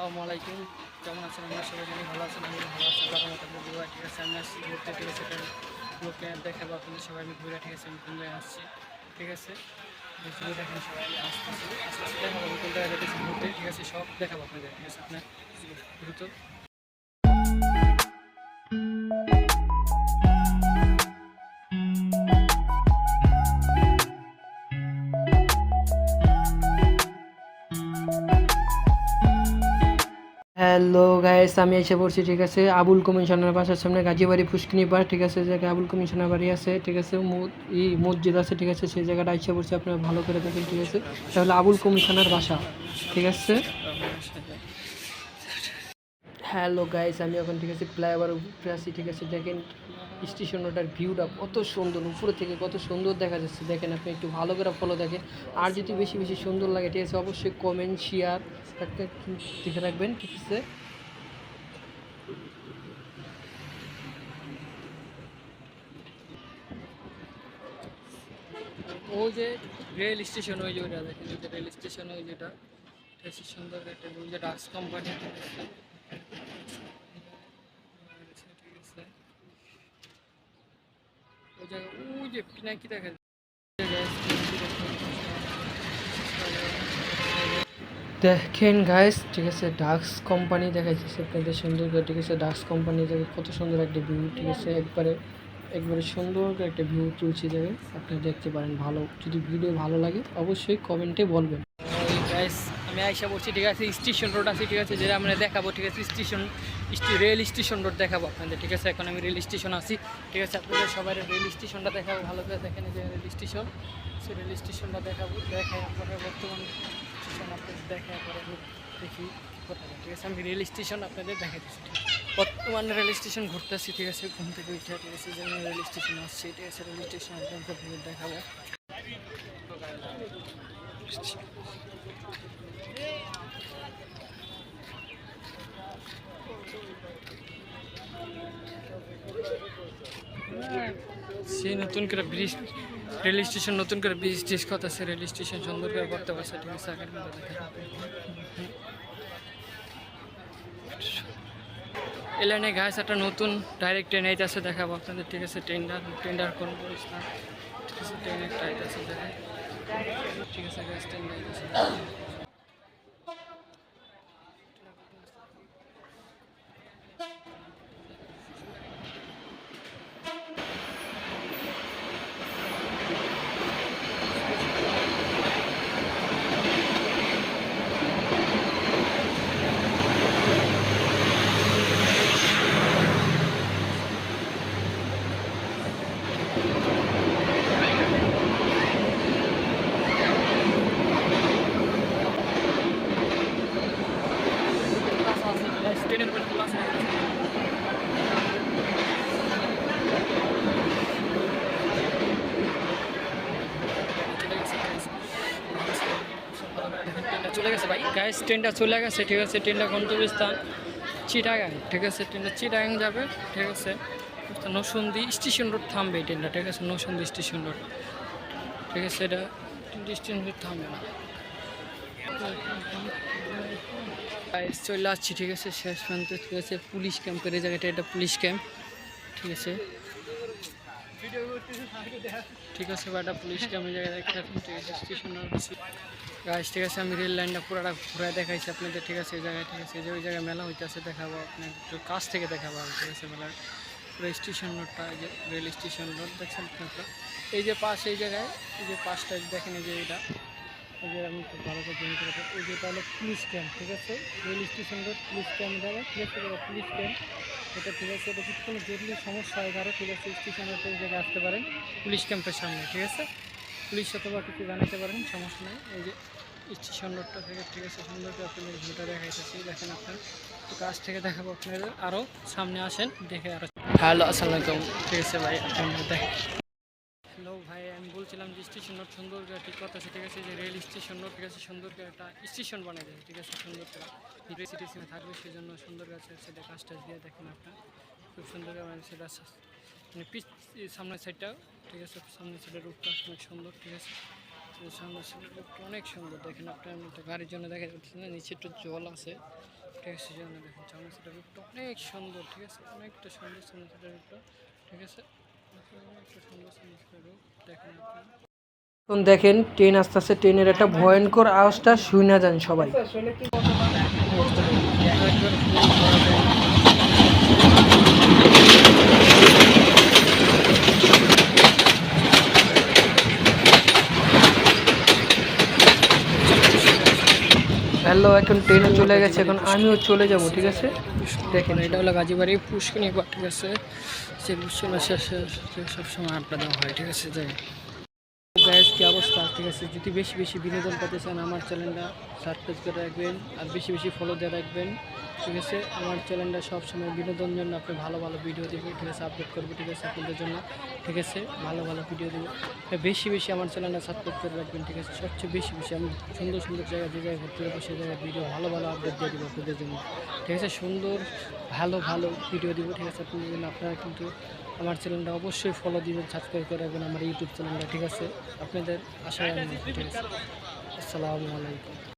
আসসালামু আলাইকুম। কেমন আছেন? আমরা সবাই জানি ভালো আছেন। আমি ভালো আছি, আল্লাহর রহমতে। আপনি ঘুরে ঠিক আছে, আমি আসছি ঘুরতে, ঠিক আছে। এটা লোককে দেখাবো আপনাদের সবাই। আমি ঘুরে ঠিক আছে, আমি কোন জায়গায় আসছি, ঠিক আছে। ঘুরে দেখেন সবাই, আমি আসতেছি আস্তে আস্তে দেখাবো আমি কোন জায়গায় যেতেছি ঘুরতে, ঠিক আছে। সব দেখাবো আপনাদের, ঠিক আছে। আপনার দ্রুত হ্যালো গাইস, আমি এসে পড়ছি, ঠিক আছে, আবুল কমিশনের বাসার সামনে, গাজীবাড়ি পুষ্কিনি পাড়, ঠিক আছে। জায়গায় আবুল কমিশনের বাড়ি আছে, ঠিক আছে। মসজিদ আছে, ঠিক আছে। সেই জায়গাটা এসে পড়ছি, আপনারা ভালো করে দেখেন, ঠিক আছে। এটা হলো আবুল কমিশনের বাসা, ঠিক আছে। হ্যালো গাইস, আমি এখন ঠিক আছে ফ্লাইওভার উপরে আছি, ঠিক আছে। দেখেন স্টেশনটার ভিউটা কত সুন্দর, উপরে থেকে কত সুন্দর দেখা যাচ্ছে। দেখেন আপনি একটু ভালো করে ফলো দেখেন। আর যদি বেশি বেশি সুন্দর লাগে, ঠিক আছে, অবশ্যই কমেন্ট শেয়ার দেখে রাখবেন, ঠিক আছে। ওই যে রেল স্টেশন, ওই যে ওইটা দেখেন, ওই যে রেল স্টেশন, ওই যেটা সুন্দর একটা, ওই যে ডাক্স কোম্পানি, ঠিক আছে। ঠিক আছে, ওই জায়গায় ওই যে পিনাকি দেখা যায়। দেখেন গাইস, ঠিক আছে, ডাক্স কোম্পানি দেখা যাচ্ছে আপনাদের সুন্দর করে, ঠিক আছে। ডাক্স কোম্পানি যাবে, কত সুন্দর একটা ভিউ, ঠিক আছে। একবারে সুন্দর করে একটা ভিউ তুলছি যাবে, আপনারা দেখতে পারেন। ভালো যদি ভিডিও ভালো লাগে অবশ্যই কমেন্টে বলবেন। ওই গাইস, আমি আইসা পড়ছি, ঠিক আছে। স্টেশন রোড আছে, ঠিক আছে, যেটা আমরা দেখাবো, ঠিক আছে। রেল স্টেশন রোড দেখাবো আপনাদের, ঠিক আছে। এখন আমি রেল স্টেশন আছি, ঠিক আছে। আপনাদের সবাই রেল স্টেশনটা দেখাবো, ভালো করে দেখেন যে রেল স্টেশন, সে রেল স্টেশনটা দেখাবো। দেখাই আপনারা বর্তমান স্টেশন আপনাদের দেখায় পরে দেখি কোথায়, ঠিক আছে। আমি রেল স্টেশন আপনাদের দেখাই দিচ্ছি, বর্তমানে রেল স্টেশন ঘুরতেছি, ঠিক আছে। ঘুম থেকে উঠে, ঠিক আছে, যে রেল স্টেশন আসছি, ঠিক আছে। রেল স্টেশন আপনাদের দেখাবো। সে নতুন করে ব্রিজ, রেল স্টেশন নতুন করে ব্রিজ টিজ করতেছে, রেল স্টেশন সুন্দর করে করতে পারছে, ঠিক আছে। আগের মতো দেখে এই লাইনে ঘাস একটা নতুন ডাইরেক্ট ট্রেন আইতেছে, দেখাবো আপনাদের, ঠিক আছে। টেন্ডার কোন অবস্থা, ঠিক আছে। ট্রেন একটা আইতেছে দেখেন, ঠিক আছে। গ্যাস ট্রেন আইতেছে। ট্রেনের উপরে খোলা আছে। চলে গেছে ভাই, গ্যাস ট্রেনটা চলে গেছে, ঠিক আছে। ট্রেনটা গন্তব্যস্থান চিটাগাং, ঠিক আছে। ট্রেনটা চিটাগাং যাবে, ঠিক আছে। নরসিংদী স্টেশন রোড থামবে এই ট্রেনটা, ঠিক আছে। নরসিংদী স্টেশন রোড, ঠিক আছে। এটা স্টেশন রোড থামবে না। চলে আসছি, ঠিক আছে, শেষ প্রান্তে, ঠিক আছে। পুলিশ ক্যাম্পের এই জায়গাটা, এটা পুলিশ ক্যাম্প, ঠিক আছে। ঠিক আছে বা এটা পুলিশ ক্যাম্পের জায়গায় দেখতে পাচ্ছেন, ঠিক আছে। স্টেশন গাছ, ঠিক আছে। আমি রেল লাইনটা পুরোটা ঘুরে দেখাইছি আপনাদের, ঠিক আছে। এই জায়গায়, ঠিক আছে, যে ওই জায়গায় মেলা হইতেছে দেখাবো আপনার, একটু কাছ থেকে দেখাবো, ঠিক আছে। মেলার পুরো স্টেশন রোডটা, এই যে রেল স্টেশন রোড দেখছেন আপনারা। এই যে পাশ, এই জায়গায়, এই যে পাশটা দেখেন, এই যে এটা, এই যে আমি খুব ভালো করে জয়েন করে, এই যে এটা হলো পুলিশ ক্যাম্প, ঠিক আছে। Rail station road police camp জায়গায়, ঠিক আছে। পুলিশ ক্যাম্প এটা, ঠিক আছে। এটা যদি কোনো জরুরি সমস্যা হয় কারো, ঠিক আছে, স্টেশন রোডে এই জায়গায় আসতে পারেন পুলিশ ক্যাম্পের সামনে, ঠিক আছে। পুলিশ অথবা কিছু জানাতে পারেন, সমস্যা নেই। এই যে স্টেশন রোডটা থেকে, ঠিক আছে, সুন্দর করে আপনাদের ভিউটা দেখাইতেছি, দেখেন আপনার। তো কাছ থেকে দেখাবো আপনাদের, আরও সামনে আসেন দেখে আরও। হ্যালো, আসসালামু আলাইকুম, ঠিক আছে ভাই, আপনাদের দেখ। হ্যালো ভাই, আমি বলছিলাম যে স্টেশন রোড সুন্দর করে ঠিক কথা আছে, ঠিক আছে। যে রেল স্টেশন রোড, ঠিক আছে, সুন্দর করে একটা স্টেশন বানাই দেয়, ঠিক আছে। সুন্দর করে ইলেকট্রিসিটি থাকবে, সেই জন্য সুন্দর গাছে সেটা কাজ টাজ দিয়ে দেখেন আপনার, খুব সুন্দর করে মানে সেটা মানে পিচ সামনের সাইডটা, ঠিক আছে। সামনের সাইডের রূপটা অনেক সুন্দর, ঠিক আছে। সামনের সাইডের রূপটা অনেক সুন্দর দেখেন আপনার। গাড়ির জন্য দেখা যাচ্ছে না, নিচে একটু জল আছে, ঠিক ঠিক আছে, সেজন্য দেখেন চামড়াটা রূপটা অনেক সুন্দর, ঠিক আছে, অনেকটা সুন্দর চামড়াটা রূপটা, ঠিক আছে, অনেকটা সুন্দর চামড়াটা রূপ দেখেন আপনি। এখন দেখেন ট্রেন আস্তে আস্তে, ট্রেনের একটা ভয়ঙ্কর আওয়াজটা শুই না যান সবাই। হ্যালো, এখন ট্রেনে চলে গেছে, এখন আমিও চলে যাব, ঠিক আছে। দেখেন এটা হলো গাজীবাড়ি পুষ্কিনী ঘাট, ঠিক আছে, সে সবসময় আড্ডা দেওয়া হয়, ঠিক আছে। যাই গাইস, কি অবস্থা, ঠিক আছে। যদি বেশি বেশি বিনোদন পেতে চান আমার চ্যানেলটা সাবস্ক্রাইব করে রাখবেন আর বেশি বেশি ফলো দিয়ে রাখবেন, ঠিক আছে। আমার চ্যানেলটা সবসময় বিনোদনের জন্য আপনি ভালো ভালো ভিডিও দেবেন, ঠিক আছে, আপলোড করবো, ঠিক আছে, আপনাদের জন্য, ঠিক আছে, ভালো ভালো ভিডিও দেবো। বেশি বেশি আমার চ্যানেলটা সাবস্ক্রাইব করে রাখবেন, ঠিক আছে। সবচেয়ে বেশি বেশি আমি সুন্দর সুন্দর জায়গায় যে জায়গায় ঘুরতে যাবো সেই জায়গায় ভিডিও ভালো ভালো আপডেট দিয়ে দেবো আপনাদের জন্য, ঠিক আছে। সুন্দর ভালো ভালো ভিডিও দেবো, ঠিক আছে, আপনাদের জন্য। আপনারা কিন্তু আমার চ্যানেলটা অবশ্যই ফলো দিবেন, সাবস্ক্রাইব করে রাখবেন আমার ইউটিউব চ্যানেলটা, ঠিক আছে। আপনাদের আশায় আমি, ঠিক আছে। আসসালামু আলাইকুম।